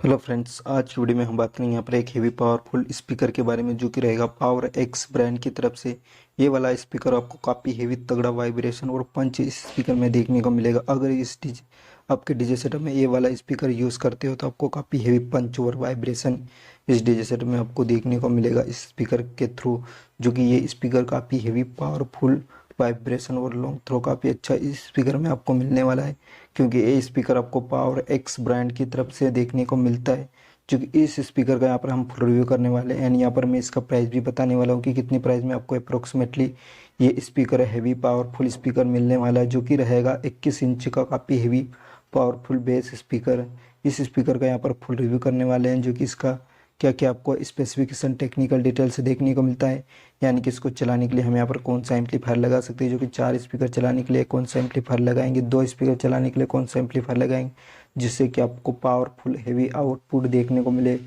Hello friends, आज की video में हम बात करेंगे यहाँ पर एक हेवी पावरफुल स्पीकर के बारे में जो कि रहेगा पावर एक्स ब्रांड की तरफ से। ये वाला स्पीकर आपको काफ़ी हेवी तगड़ा वाइब्रेशन और पंच इस स्पीकर में देखने को मिलेगा। अगर इस डीजे आपके डीजे सेटअप में ये वाला स्पीकर यूज़ करते हो तो आपको काफ़ी हेवी पंच और वाइब्रेशन इस डीजे सेटअप में आपको देखने को मिलेगा इस स्पीकर के थ्रू। जो कि ये स्पीकर काफ़ी हेवी पावरफुल वाइब्रेशन और लॉन्ग थ्रो काफ़ी अच्छा इस स्पीकर में आपको मिलने वाला है, क्योंकि ये स्पीकर आपको पावर एक्स ब्रांड की तरफ से देखने को मिलता है। क्योंकि इस स्पीकर का यहाँ पर हम फुल रिव्यू करने वाले हैं एंड यहाँ पर मैं इसका प्राइस भी बताने वाला हूँ कि कितनी प्राइस में आपको अप्रोक्सीमेटली ये स्पीकर हैवी पावरफुल स्पीकर मिलने वाला है, जो कि रहेगा 21 इंच का काफ़ी हैवी पावरफुल बेस स्पीकर। इस स्पीकर का यहाँ पर फुल रिव्यू करने वाले हैं, जो कि इसका क्या क्या आपको स्पेसिफिकेशन टेक्निकल डिटेल से देखने को मिलता है। यानी कि इसको चलाने के लिए हम यहाँ पर कौन सा एम्पलीफायर लगा सकते हैं, जो कि 4 स्पीकर चलाने के लिए कौन सा एम्पलीफायर लगाएंगे, 2 स्पीकर चलाने के लिए कौन सा एम्पलीफायर लगाएंगे, जिससे कि आपको पावरफुल हेवी आउटपुट देखने को मिले।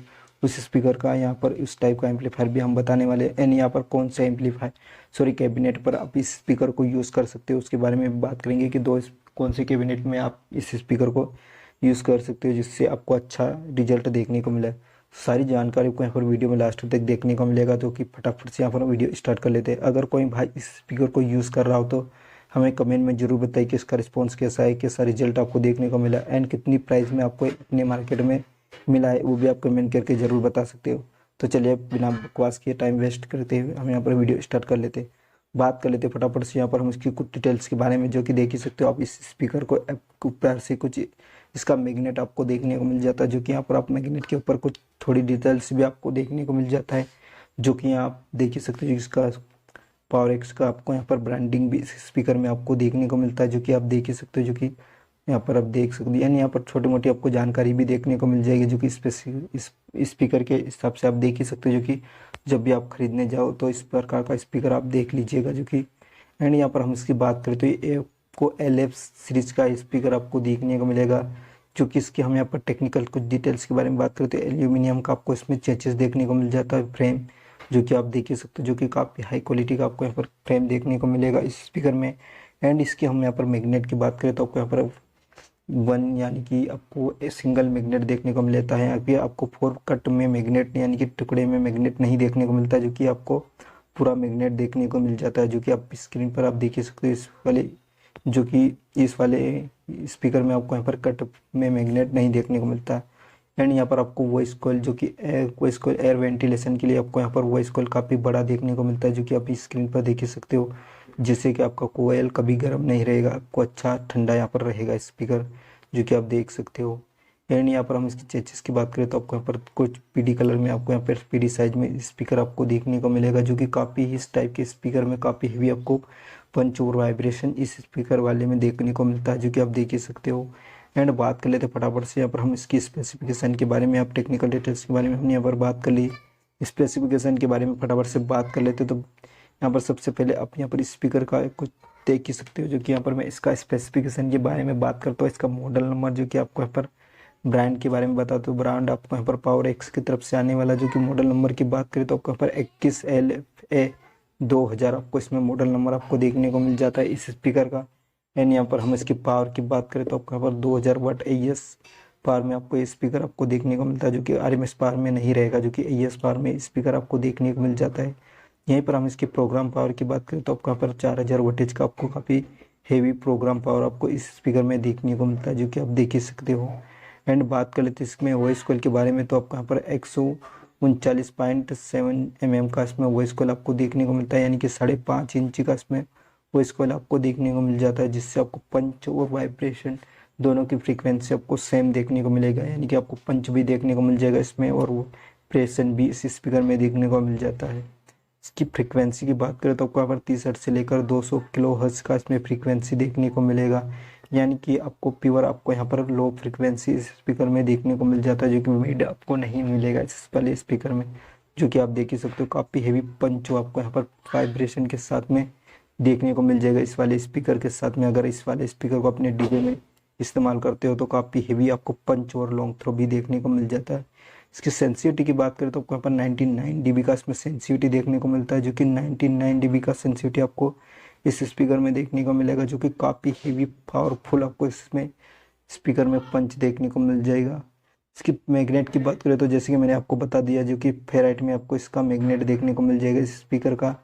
उस स्पीकर का यहाँ पर इस टाइप का एम्पलीफायर भी हम बताने वाले हैं एंड यहाँ पर कौन सा एम्पलीफायर कैबिनेट पर आप इस स्पीकर को यूज़ कर सकते हो उसके बारे में भी बात करेंगे कि कौन से कैबिनेट में आप इस स्पीकर को यूज़ कर सकते हो जिससे आपको अच्छा रिजल्ट देखने को मिले। सारी जानकारी को यहाँ पर वीडियो में लास्ट तक देखने को मिलेगा, तो कि फटाफट से यहाँ पर वीडियो स्टार्ट कर लेते हैं। अगर कोई भाई इस स्पीकर को यूज़ कर रहा हो तो हमें कमेंट में जरूर बताइए कि इसका रिस्पॉन्स कैसा है, कैसा रिजल्ट आपको देखने को मिला एंड कितनी प्राइस में आपको अपने मार्केट में मिला है, वो भी आप कमेंट करके ज़रूर बता सकते हो। तो चलिए बिना बकवास किए टाइम वेस्ट करते हुए हम यहाँ पर वीडियो स्टार्ट कर लेते हैं। बात कर लेते हैं फटाफट से यहाँ पर हम इसकी कुछ डिटेल्स के बारे में, जो कि देख ही सकते हो आप इस स्पीकर को ऊपर से कुछ इसका मैग्नेट आपको देखने को मिल जाता है, जो कि यहाँ पर आप मैग्नेट के ऊपर कुछ थोड़ी डिटेल्स भी आपको देखने को मिल जाता है, जो कि यहाँ आप देख ही सकते हो। इसका पावर एक्स का आपको यहाँ पर ब्रांडिंग भी इस स्पीकर में आपको देखने को मिलता है, जो कि आप देख ही सकते हो। जो कि यहाँ पर आप देख सकते हो, यानी यहाँ पर छोटी मोटी आपको जानकारी भी देखने को मिल जाएगी, जो कि इस स्पीकर के हिसाब से आप देख ही सकते हो। जो कि जब भी आप खरीदने जाओ तो इस प्रकार का स्पीकर आप देख लीजिएगा। जो कि एंड यहाँ पर हम इसकी बात करें तो ये आपको LF सीरीज का स्पीकर आपको देखने को मिलेगा, जो कि इसकी हम यहाँ पर टेक्निकल कुछ डिटेल्स के बारे में बात करें तो एल्यूमिनियम का आपको इसमें चेंजेस देखने को मिल जाता है फ्रेम, जो कि आप देख ही सकते हो। जो कि काफ़ी हाई क्वालिटी का आपको यहाँ पर फ्रेम देखने को मिलेगा इस स्पीकर में। एंड इसकी हम यहाँ पर मैग्नेट की बात करें तो आपको यहाँ पर वन यानी कि आपको सिंगल मैग्नेट देखने को मिलता है। यहाँ पे आपको 4 कट में मैग्नेट यानी कि टुकड़े में मैग्नेट नहीं देखने को मिलता है, जो कि आपको पूरा मैग्नेट देखने को मिल जाता है, जो कि आप स्क्रीन पर आप देख ही सकते हो। इस वाले जो कि इस वाले स्पीकर में आपको यहाँ पर कट में मैग्नेट नहीं देखने को मिलता है। एंड यहाँ पर आपको वॉइस कॉइल जो कि वॉइस कॉइल एयर वेंटिलेशन के लिए आपको यहाँ पर वॉइस कॉइल काफ़ी बड़ा देखने को मिलता है, जो कि आप स्क्रीन पर देख ही सकते हो, जिससे कि आपका कोयल कभी गर्म नहीं रहेगा, आपको अच्छा ठंडा यहाँ पर रहेगा स्पीकर, जो कि आप देख सकते हो। एंड यहाँ पर हम इसकी चेचिस की बात करें तो आपको यहाँ पर कुछ PD कलर में आपको यहाँ पर PD साइज में स्पीकर आपको देखने को मिलेगा, जो कि काफ़ी इस टाइप के स्पीकर में काफ़ी हेवी आपको पंच और वाइब्रेशन इस स्पीकर वाले में देखने को मिलता है, जो कि आप देख ही सकते हो। एंड बात कर लेते हैं फटाफट से यहाँ पर हम इसकी स्पेसिफिकेशन के बारे में, आप टेक्निकल डिटेल्स के बारे में हमने यहाँ पर बात कर ली। स्पेसिफिकेशन के बारे में फटाफट से बात कर लेते तो यहाँ पर सबसे पहले आप यहाँ पर स्पीकर का कुछ देख ही सकते हो। जो कि यहाँ पर मैं इसका स्पेसिफिकेशन के बारे में बात करता हूँ, इसका मॉडल नंबर, जो कि आपको यहाँ पर ब्रांड के बारे में बताता हूँ। ब्रांड आपको यहाँ पर पावर एक्स की तरफ से आने वाला, जो कि मॉडल नंबर की बात करें तो आपको यहाँ पर 21LFA 2000 आपको इसमें मॉडल नंबर आपको देखने को मिल जाता है इस स्पीकर का। एंड यहाँ पर हम इसकी पावर की बात करें तो आपको यहाँ पर 2000 वाट AES पावर में आपको ये स्पीकर आपको देखने को मिलता है, जो कि RMS पावर में नहीं रहेगा, जो कि AES पावर में स्पीकर आपको देखने को मिल जाता है। यहीं पर हम इसकी प्रोग्राम पावर की बात करें तो आपको यहाँ पर 4000 वोल्टेज का आपको काफ़ी हेवी प्रोग्राम पावर आपको इस स्पीकर में देखने को मिलता है, जो कि आप देख ही सकते हो। एंड बात कर लेते हैं इसमें वॉइस कॉइल के बारे में तो आपको यहाँ पर 139.7 mm का इसमें वॉइस कॉइल आपको देखने को मिलता है, यानी कि 5.5 इंच का इसमें वॉइस कॉइल आपको देखने को मिल जाता है, जिससे आपको पंच और वाइब्रेशन दोनों की फ्रीक्वेंसी आपको सेम देखने को मिलेगा, यानी कि आपको पंच भी देखने को मिल जाएगा इसमें और वो वाइब्रेशन भी इस स्पीकर में देखने को मिल जाता है। इसकी फ्रीक्वेंसी की बात करें तो आपको यहाँ पर 30 हर्ट्ज से लेकर 200 किलो हर्ट्ज का इसमें फ्रीक्वेंसी देखने को मिलेगा, यानी कि आपको प्योर आपको यहाँ पर लो फ्रीक्वेंसी इस स्पीकर में देखने को मिल जाता है, जो कि मिड आपको नहीं मिलेगा इस वाले स्पीकर में। जो कि आप देख ही सकते हो काफ़ी हेवी पंच आपको यहाँ पर वाइब्रेशन के साथ में देखने को मिल जाएगा इस वाले स्पीकर के साथ में। अगर इस वाले स्पीकर को अपने डीजे में इस्तेमाल करते हो तो काफ़ी हेवी आपको पंच और लॉन्ग थ्रो भी देखने को मिल जाता है। इसकी सेंसिटिविटी की बात करें तो आपको यहाँ पर 99 dB का इसमें सेंसिटिविटी देखने को मिलता है, जो कि 99 dB का सेंसिटिविटी आपको इस स्पीकर में देखने को मिलेगा, जो कि काफ़ी हेवी पावरफुल आपको इसमें स्पीकर में पंच देखने को मिल जाएगा। इसकी मैग्नेट की बात करें तो जैसे कि मैंने आपको बता दिया, जो कि फेराइट में आपको इसका मैग्नेट देखने को मिल जाएगा इस स्पीकर का,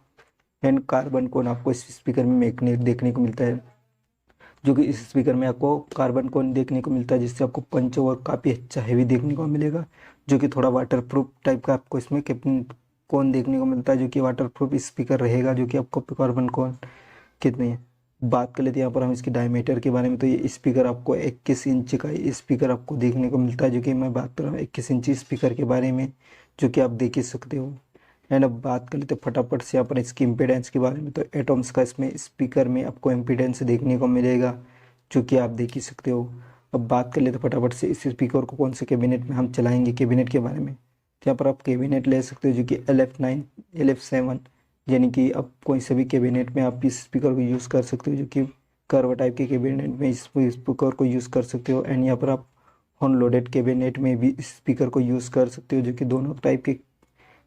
एंड कार्बन कोन आपको इस स्पीकर में मैग्नेट देखने को मिलता है, जो कि इस स्पीकर में आपको कार्बन कोन देखने को मिलता है, जिससे आपको पंच और काफ़ी अच्छा हैवी देखने को मिलेगा, जो कि थोड़ा वाटर प्रूफ टाइप का आपको इसमें कोन देखने को मिलता है, जो कि वाटर प्रूफ स्पीकर रहेगा, जो कि आपको कार्बन कोन कितनी है। बात कर लेते हैं यहाँ पर हम इसकी डायमीटर के बारे में। तो ये स्पीकर आपको 21 इंच का स्पीकर आपको देखने को मिलता है, जो कि मैं बात कर रहा हूँ 21 इंच स्पीकर के बारे में, जो कि आप देख ही सकते हो। एंड अब बात कर लेते हैं फटाफट से यहाँ पर इसकी इम्पीडेंस के बारे में। तो एटॉम्स का इसमें स्पीकर में आपको इम्पीडेंस देखने को मिलेगा, जो कि आप देख ही सकते हो। अब बात कर लेते हैं फटाफट से इस स्पीकर को कौन से कैबिनेट में हम चलाएंगे, कैबिनेट के बारे में। तो यहाँ पर आप कैबिनेट ले सकते हो, जो कि LF9 LF7, यानी कि आप कोई सभी कैबिनेट में आप इस स्पीकर को यूज़ कर सकते हो, जो कि कर्व टाइप के कैबिनेट में इस स्पीकर को यूज़ कर सकते हो। एंड यहाँ पर आप हॉर्न लोडेड कैबिनेट में भी इस स्पीकर को यूज़ कर सकते हो, जो कि दोनों टाइप के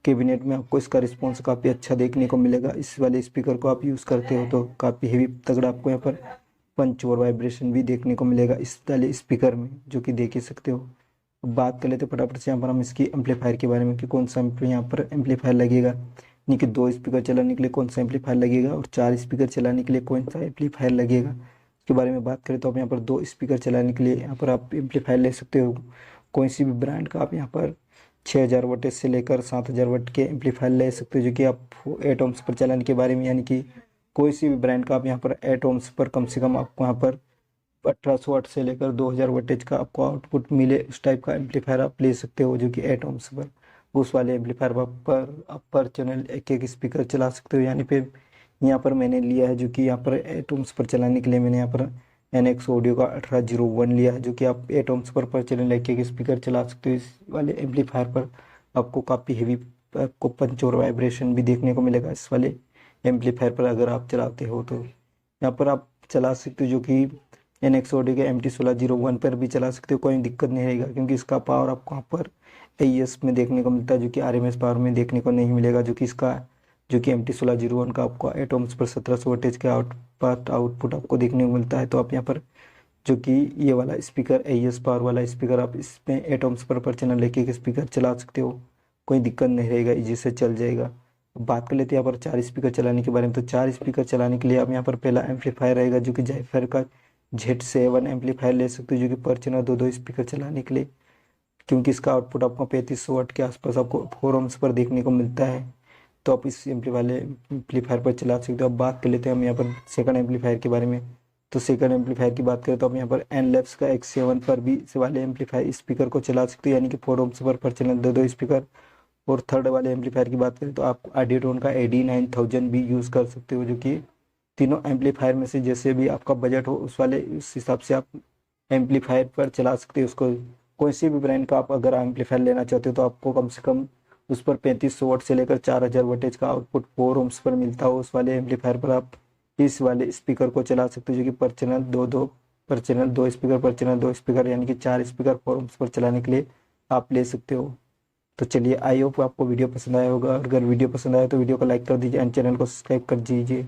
कैबिनेट में आपको इसका रिस्पॉन्स काफ़ी अच्छा देखने को मिलेगा। इस वाले स्पीकर को आप यूज़ करते हो तो काफ़ी हेवी तगड़ा आपको यहाँ पर पंच और वाइब्रेशन भी देखने को मिलेगा इस वाले स्पीकर में, जो कि देख ही सकते हो। अब बात कर लेते हैं फटाफट से यहाँ पर हम इसकी एम्पलीफायर के बारे में कि कौन सा यहाँ पर एम्पलीफायर लगेगा, यानी कि 2 स्पीकर चलाने के लिए कौन सा एम्पलीफायर लगेगा और 4 स्पीकर चलाने के लिए कौन सा एम्पलीफायर लगेगा। इसके बारे में बात करें तो आप यहाँ पर 2 स्पीकर चलाने के लिए यहाँ पर आप एम्पलीफायर ले सकते हो, कोई सी भी ब्रांड का। आप यहाँ पर 6000 वाट से लेकर 7000 वाट के एम्पलीफायर ले सकते हो, जो कि आप 8 ohms पर चलाने के बारे में, यानी कि कोई सी भी ब्रांड का आप यहाँ पर 8 ohms पर कम से कम आपको यहाँ पर 1800 वाट से लेकर 2000 वाटेज का आपको आउटपुट मिले, उस टाइप का एम्पलीफायर आप ले सकते हो, जो कि 8 ohms पर। उस वाले एम्पलीफायर पर आप पर चैनल एक स्पीकर चला सकते हो। यानी फिर यहाँ पर मैंने लिया है, जो कि यहाँ पर 8 ohms पर चलाने के लिए मैंने यहाँ पर NX ऑडियो का 1801 लिया है, जो कि आप 8 ohms पर चैनल एक स्पीकर चला सकते हो। इस वाले एम्पलीफायर पर आपको काफ़ी हेवी आपको पंच और वाइब्रेशन भी देखने को मिलेगा इस वाले एम्पलीफायर पर अगर आप चलाते हो तो। यहाँ पर आप चला सकते हो, जो कि NX ऑडियो के MT1601 पर भी चला सकते हो, कोई दिक्कत नहीं रहेगा, क्योंकि इसका पावर आपको यहाँ पर AES में देखने को मिलता है, जो कि RMS पावर में देखने को नहीं मिलेगा, जो कि इसका MT1601 का आपको 8 ohms पर 1700 वाटेज का आउटपुट आपको देखने को मिलता है। तो आप यहाँ पर जो कि ये वाला स्पीकर AES पावर वाला स्पीकर आप इसमें 8 ohms पर चैनल लेके स्पीकर चला सकते हो, कोई दिक्कत नहीं रहेगा, इजी से चल जाएगा। अब बात कर लेते हैं यहाँ पर 4 स्पीकर चलाने के बारे में। तो 4 स्पीकर चलाने के लिए आप यहाँ पर पहला एम्पलीफायर रहेगा, जो कि जायफर का Z7 एम्पलीफायर ले सकते हो, जो कि पर चैनल 2 स्पीकर चलाने के लिए, क्योंकि इसका आउटपुट आपको 3500 वाट के आसपास आपको 4 ohms पर देखने को मिलता है। तो आप इस एम्पलीफायर पर चला सकते हो। अब बात कर लेते हैं हम यहाँ पर सेकंड एम्पलीफायर के बारे में। तो सेकंड एम्पलीफायर की बात करें तो आप यहाँ पर NLabs का X7 पर भी इस वाले एम्पलीफायर स्पीकर को चला सकते हो, यानी कि 4 ohms पर चैनल 2 स्पीकर। और थर्ड वाले एम्पलीफायर की बात करें तो आप ऑडियोटोन का AD9000 भी यूज़ कर सकते हो, जो कि तीनों एम्पलीफायर में से जैसे भी आपका बजट हो उस हिसाब से आप एम्पलीफायर पर चला सकते हो उसको। कोई सी भी ब्रांड का आप अगर एम्पलीफायर लेना चाहते हो तो आपको कम से कम उस पर 3500 वाट से लेकर 4000 वाटेज का आउटपुट 4 ohms पर मिलता हो, उस वाले एम्पलीफायर पर आप इस वाले स्पीकर को चला सकते हो, जो कि पर चैनल दो स्पीकर पर चैनल 2 स्पीकर, यानी कि 4 स्पीकर 4 ohms पर चलाने के लिए आप ले सकते हो। तो चलिए, आई होप आपको वीडियो पसंद आया होगा। अगर वीडियो पसंद आया तो वीडियो को लाइक कर दीजिए एंड चैनल को सब्सक्राइब कर दीजिए।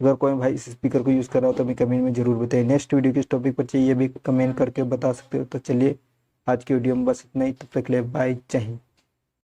अगर कोई भाई इस स्पीकर को यूज़ कर रहा हो तो हमें कमेंट में जरूर बताइए। नेक्स्ट वीडियो किस टॉपिक पर चाहिए भी कमेंट करके बता सकते हो। तो चलिए, आज की वीडियो में बस इतना ही, तब तक के लिए बाय, जय हिंद।